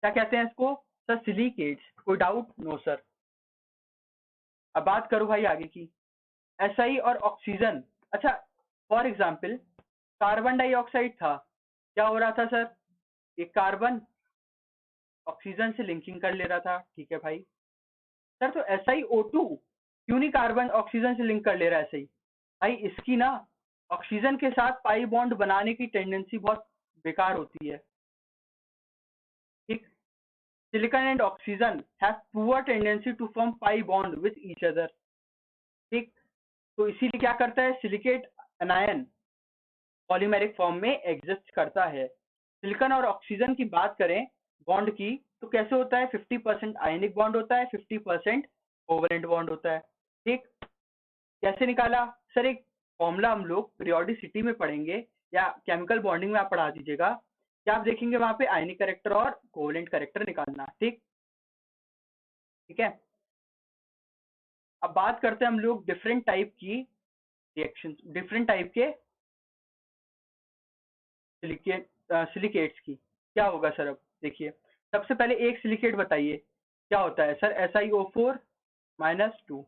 क्या कहते हैं इसको सर, सिलिकेट्स। कोई डाउट, नो सर। अब बात करो भाई आगे की, SI और ऑक्सीजन। अच्छा, फॉर एग्जाम्पल कार्बन डाइऑक्साइड था, क्या हो रहा था सर, एक कार्बन ऑक्सीजन से लिंकिंग कर ले रहा था, ठीक है भाई। सर तो SiO2 क्यों नहीं कार्बन ऑक्सीजन से लिंक कर ले रहा है, सही भाई, इसकी ना ऑक्सीजन के साथ पाई बॉन्ड बनाने की टेंडेंसी बहुत बेकार होती है। ठीक, silicon and oxygen have poor tendency to form pi bond with each other. ठीक, तो इसीलिए क्या करता है, सिलिकेट अनायन पॉलीमेरिक फॉर्म में एग्जिस्ट करता है। सिलिकॉन और ऑक्सीजन की बात करें बॉन्ड की, तो कैसे होता है, 50% आयनिक बॉन्ड होता है, 50% कोवेलेंट बॉन्ड होता है। ठीक, कैसे निकाला सर? एक फॉर्मूला हम लोग पीरियोडिसिटी में पढ़ेंगे या केमिकल बॉन्डिंग में आप पढ़ा दीजिएगा, क्या आप देखेंगे वहां पे आयनिक कैरेक्टर और कोवेलेंट कैरेक्टर निकालना। ठीक, ठीक है। अब बात करते हैं हम लोग डिफरेंट टाइप की रिएक्शन, डिफरेंट टाइप के सिलिकेट्स की। क्या होगा सर? अब देखिए, सबसे पहले एक सिलिकेट बताइए क्या होता है सर? SiO4 -2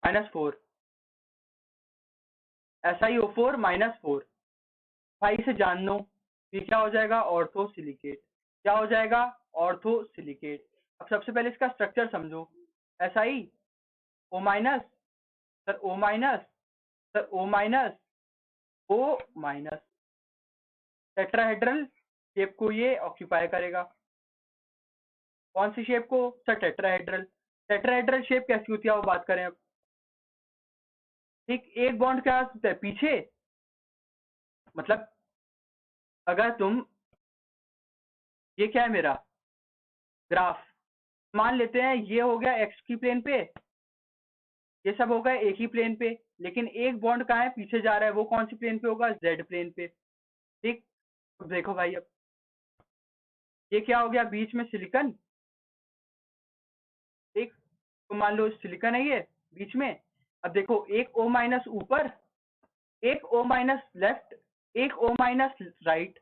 -4, SiO4 -4। भाई से जान लो, ये क्या हो जाएगा? Ortho silicate. क्या हो जाएगा? Ortho silicate. अब सबसे पहले इसका स्ट्रक्चर समझो। SiO-, sir O-, sir O-, O-। Tetrahedral shape को ये ऑक्यूपाई करेगा। कौन सी शेप को सर? टेट्राहेड्रल। टेट्राहेड्रल शेप कैसी होती है वो बात करें अब। ठीक, एक बॉन्ड क्या होता है पीछे, मतलब अगर तुम, ये क्या है मेरा ग्राफ, मान लेते हैं ये हो गया एक्स की प्लेन पे, ये सब होगा एक ही प्लेन पे, लेकिन एक बॉन्ड कहाँ है? पीछे जा रहा है। वो कौन सी प्लेन पे होगा? जेड प्लेन पे। ठीक, तो देखो भाई, अब ये क्या हो गया? बीच में सिलिकन। ठीक, तो मान लो सिलिकन है ये बीच में। अब देखो, एक O- ऊपर, एक O- लेफ्ट, एक O- राइट,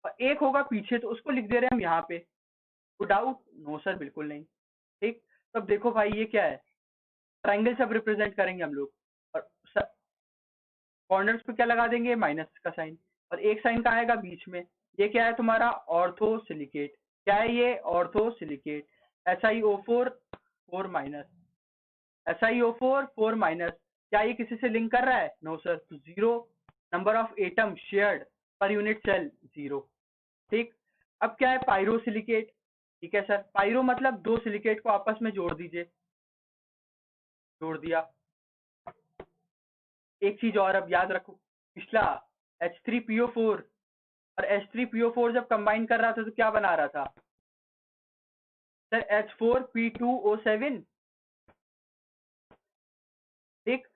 और एक होगा पीछे, तो उसको लिख दे रहे हैं हम यहाँ पे। तो डाउट? नो सर, बिल्कुल नहीं। ठीक, तब देखो भाई ये क्या है? ट्राइंगल सब रिप्रेजेंट करेंगे हम लोग, और कॉर्नर्स पे क्या लगा देंगे? माइनस का साइन, और एक साइन का आएगा बीच में। ये क्या है तुम्हारा? Ortho silicate. क्या है ये? Ortho silicate. SiO4 4 माइनस, SiO4 4 माइनस। क्या ये किसी से लिंक कर रहा है? नो सर, तो zero. Number of atom shared per unit cell, zero. ठीक, अब क्या है? Pyro silicate. ठीक है सर, पायरो मतलब दो सिलिकेट को आपस में जोड़ दीजिए। जोड़ दिया। एक चीज और अब याद रखो, पिछला H3PO4 और H3PO4 जब कंबाइन कर रहा था तो क्या बना रहा था सर? H4P2O7। ठीक,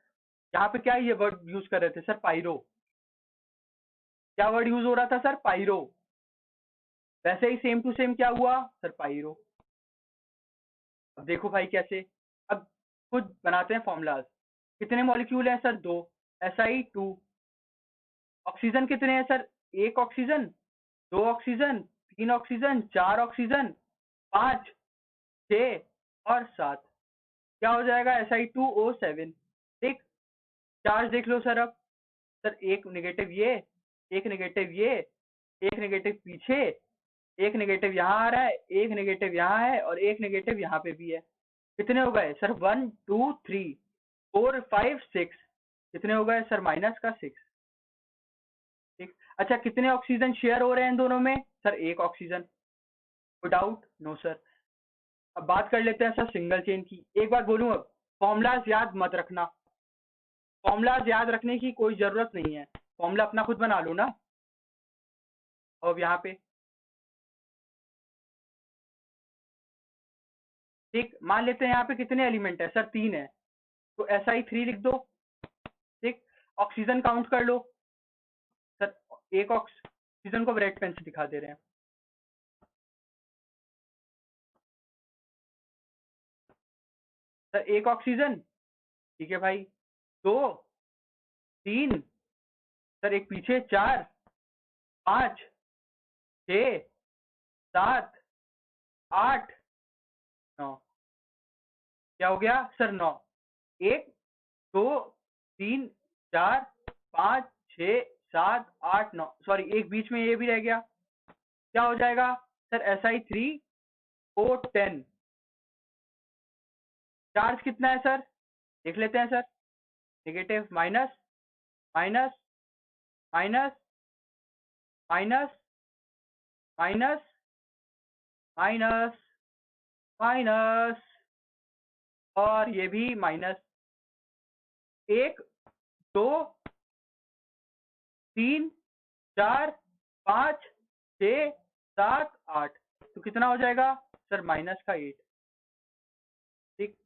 यहाँ पे क्या ये वर्ड यूज कर रहे थे सर? पायरो। क्या वर्ड यूज हो रहा था सर? पायरो। वैसे ही सेम टू सेम क्या हुआ सर? पायरो। अब देखो भाई कैसे, अब खुद बनाते हैं फॉर्मूलाज। कितने मॉलिक्यूल हैं सर? दो। Si2। ऑक्सीजन कितने हैं सर? एक ऑक्सीजन, दो ऑक्सीजन, तीन ऑक्सीजन, चार ऑक्सीजन, पांच, छह और सात। क्या हो जाएगा? Si2O7। ठीक, चार्ज देख लो सर अब। सर एक नेगेटिव ये, एक नेगेटिव ये, एक नेगेटिव पीछे, एक नेगेटिव यहाँ आ रहा है, एक नेगेटिव यहाँ है, और एक नेगेटिव यहाँ पे भी है। कितने हो गए सर? 1 2 3 4 5 6। कितने हो गए सर? माइनस का 6। ठीक, अच्छा कितने ऑक्सीजन शेयर हो रहे हैं इन दोनों में सर? एक ऑक्सीजन। कोई डाउट? No sir. अब बात कर लेते हैं सर सिंगल चेन की। एक बार बोलूं, अब फॉर्मूलाज याद मत रखना, फॉर्मूलाज याद रखने की कोई जरूरत नहीं है, फॉर्मूला अपना खुद बना लो ना। अब यहाँ पे ठीक, मान लेते हैं यहाँ पे कितने एलिमेंट है सर? तीन है, तो Si3 लिख दो। ठीक, ऑक्सीजन काउंट कर लो सर। एक ऑक्सीजन को रेड पेन से दिखा दे रहे हैं। सर एक ऑक्सीजन, ठीक है भाई, दो, तीन, सर एक पीछे, चार, पांच, छह, सात, आठ, नौ। क्या हो गया सर? नौ। एक, दो, तीन, चार, पाँच, छः, सात, आठ, नौ। सॉरी, एक बीच में ये भी रह गया। क्या हो जाएगा सर? Si3O10। चार्ज कितना है सर? देख लेते हैं sir. Negative, minus, minus, minus, minus, minus, minus, minus, और ये भी माइनस। एक, दो, तीन, चार, पाँच, छः, सात, आठ। तो कितना हो जाएगा सर? -का 8। ठीक,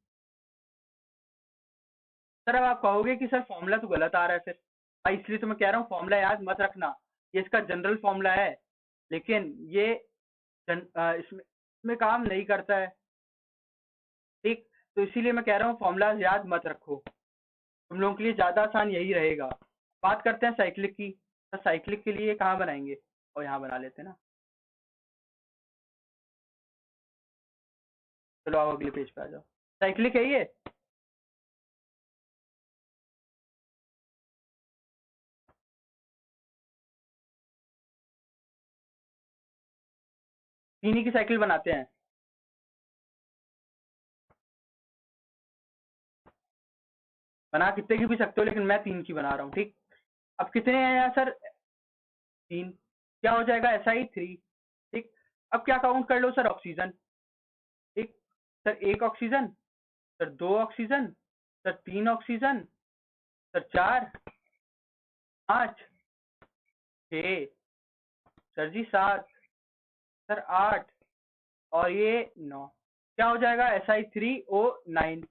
सर अब आप कहोगे कि सर फॉर्मूला तो गलत आ रहा है फिर। भाई इसलिए तो मैं कह रहा हूँ फॉर्मूला याद मत रखना, ये इसका जनरल फॉर्मूला है, लेकिन ये इसमें काम नहीं करता है, ठीक। तो इसीलिए मैं कह रहा हूँ फॉर्मूला याद मत रखो, तुम लोगों के लिए ज़्यादा आसान यही रहेगा। बात करते हैं साइक्लिक की। तो साइक्लिक के लिए कहाँ बनाएंगे, और यहाँ बना लेते हैं ना। चलो आओ अगले पेज पे आ जाओ। साइक्लिक है ये। तीन ही की साइकिल बनाते हैं। बना कितने की भी सकते हो, लेकिन मैं तीन की बना रहा हूँ, ठीक। अब कितने हैं यहाँ सर, तीन। क्या हो जाएगा, SI3, ठीक। अब क्या काउंट कर लो सर, ऑक्सीजन, ठीक। सर एक ऑक्सीजन, सर दो ऑक्सीजन, सर तीन ऑक्सीजन, सर चार, पाँच, छः, सर जी सात, सर आठ, और ये 9। क्या हो जाएगा, SI3O9।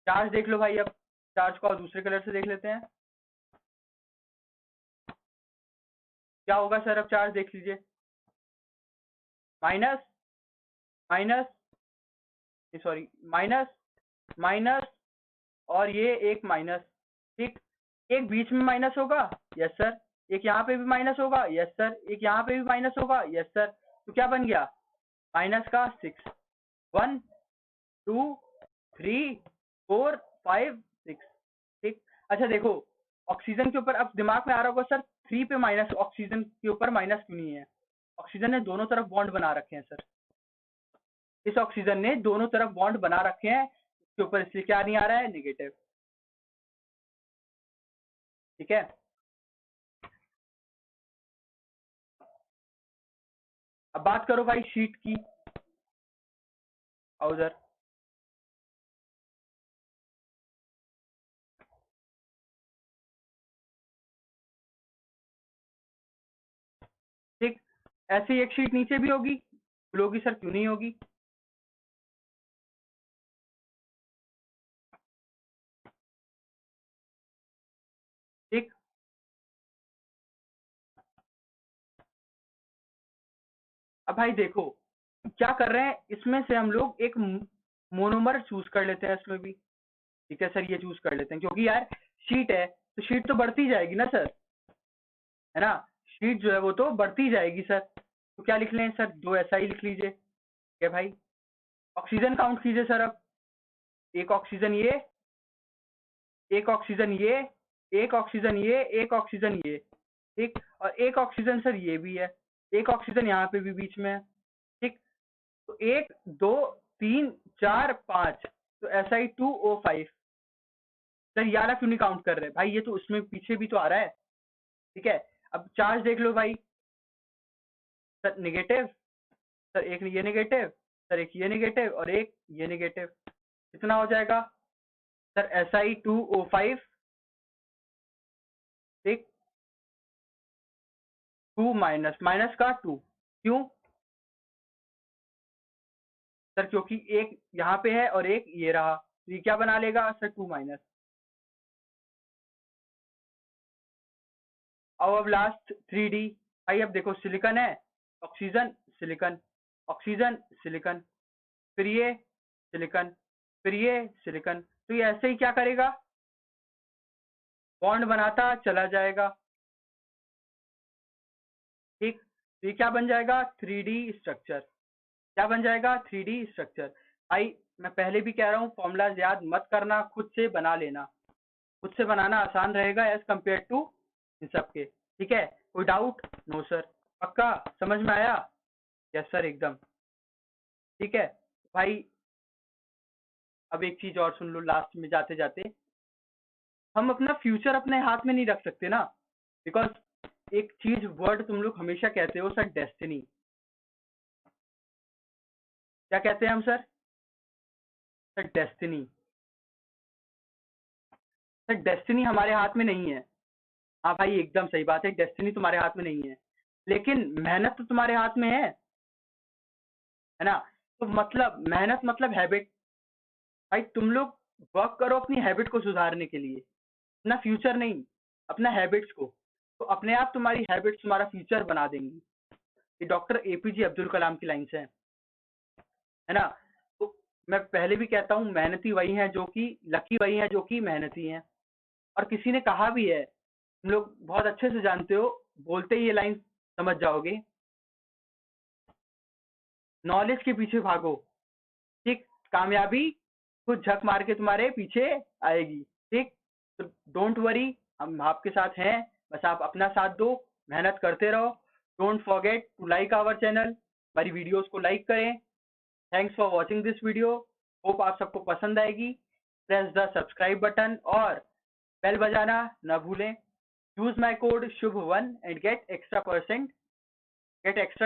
चार्ज देख लो भाई, अब चार्ज को और दूसरे कलर से देख लेते हैं। क्या होगा सर, अब चार्ज देख लीजिए, minus, minus, sorry, minus, minus, और ये एक माइनस, ठीक। एक बीच में माइनस होगा, यस सर। एक यहाँ पे भी माइनस होगा, यस सर। एक यहाँ पे भी माइनस होगा, यस सर। तो क्या बन गया, माइनस का 6, 1, 2, 3, 4, 5, 6, ठीक। अच्छा देखो, ऑक्सीजन के ऊपर अब दिमाग में आ रहा होगा सर, 3 पे माइनस, ऑक्सीजन के ऊपर माइनस क्यों नहीं है। ऑक्सीजन ने दोनों तरफ बॉन्ड बना रखे हैं सर, इस ऑक्सीजन ने दोनों तरफ बॉन्ड बना रखे हैं, इसके ऊपर इसलिए क्या नहीं आ रहा है, नेगेटिव, ठीक है। अब बात करो भाई शीट की, आओ उधर। ठीक, ऐसी एक शीट नीचे भी होगी, होगी सर, क्यों नहीं होगी। ठीक, अब भाई देखो क्या कर रहे हैं, इसमें से हम लोग एक मोनोमर चूज कर लेते हैं इसमें भी, ठीक है सर, ये चूज कर लेते हैं, क्योंकि यार शीट है तो शीट तो बढ़ती जाएगी ना सर, है ना। शीट जो है वो तो बढ़ती जाएगी सर, तो क्या लिख लें सर, 2 SI लिख लीजिए, ठीक है भाई। ऑक्सीजन काउंट कीजिए सर, अब एक ऑक्सीजन ये, एक ऑक्सीजन ये, एक ऑक्सीजन ये, एक ऑक्सीजन ये, ठीक। और एक ऑक्सीजन सर ये भी है, एक ऑक्सीजन यहाँ पे भी बीच में है, ठीक। तो 1, 2, 3, 4, 5, तो Si2O5। सर ये वाला क्यों नहीं काउंट कर रहे भाई, ये तो उसमें पीछे भी तो आ रहा है, ठीक है। अब चार्ज देख लो भाई, सर नेगेटिव, सर एक ये नेगेटिव, सर एक ये नेगेटिव, और एक ये नेगेटिव, कितना हो जाएगा सर, Si2O5, ठीक। 2 माइनस, माइनस का 2, क्यों सर, क्योंकि एक यहाँ पे है और एक ये रहा, तो ये क्या बना लेगा सर, 2 माइनस। और अब लास्ट 3D, भाई अब देखो सिलिकॉन है, ऑक्सीजन, सिलिकॉन, ऑक्सीजन, सिलिकॉन, फिर ये सिलिकॉन, फिर ये सिलिकॉन, तो ये ऐसे ही क्या करेगा, बॉन्ड बनाता चला जाएगा, ठीक। तो ये क्या बन जाएगा, 3D स्ट्रक्चर, क्या बन जाएगा, 3D स्ट्रक्चर। भाई मैं पहले भी कह रहा हूँ फॉर्मूला याद मत करना, खुद से बना लेना, खुद से बनाना आसान रहेगा एज कम्पेयर टू इन सब के, ठीक है। कोई डाउट, नो सर, पक्का समझ में आया, यस सर एकदम, ठीक है भाई। अब एक चीज और सुन लो लास्ट में जाते जाते, हम अपना फ्यूचर अपने हाथ में नहीं रख सकते ना, बिकॉज एक चीज वर्ड तुम लोग हमेशा कहते हो सर, डेस्टिनी। क्या कहते हैं हम सर डेस्टिनी, सर डेस्टिनी हमारे हाथ में नहीं है। हाँ भाई एकदम सही बात है, डेस्टिनी तुम्हारे हाथ में नहीं है, लेकिन मेहनत तो तुम्हारे हाथ में है ना। तो मतलब मेहनत मतलब हैबिट, भाई तुम लोग वर्क करो अपनी हैबिट को सुधारने के लिए, अपना फ्यूचर नहीं, अपना हैबिट्स को। तो अपने आप तुम्हारी हैबिट्स तुम्हारा फ्यूचर बना देंगी। ये डॉक्टर एपीजे अब्दुल कलाम की लाइन्स है ना? तो मैं पहले भी कहता हूँ, मेहनती वही हैं जो कि लकी, वही हैं जो कि मेहनती हैं। और किसी ने कहा भी है, तुम लोग बहुत अच्छे से जानते हो, बोलते ही ये लाइन समझ जाओगे, नॉलेज के पीछे भागो, ठीक, कामयाबी खुद झक मार के तुम्हारे पीछे आएगी, ठीक। तो डोंट वरी, हम आपके साथ हैं, बस आप अपना साथ दो, मेहनत करते रहो। Don't forget to like our channel, हमारी वीडियोस को लाइक करें। Thanks for watching this video, hope आप सबको पसंद आएगी। प्रेस द सब्सक्राइब बटन और बेल बजाना न भूलें। यूज माई कोड शुभ1 एंड गेट एक्स्ट्रा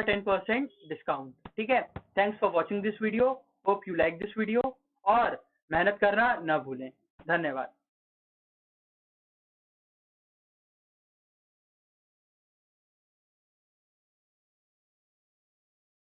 10% डिस्काउंट, ठीक है। Thanks for watching this video, hope you like this video, और मेहनत करना न भूलें। धन्यवाद।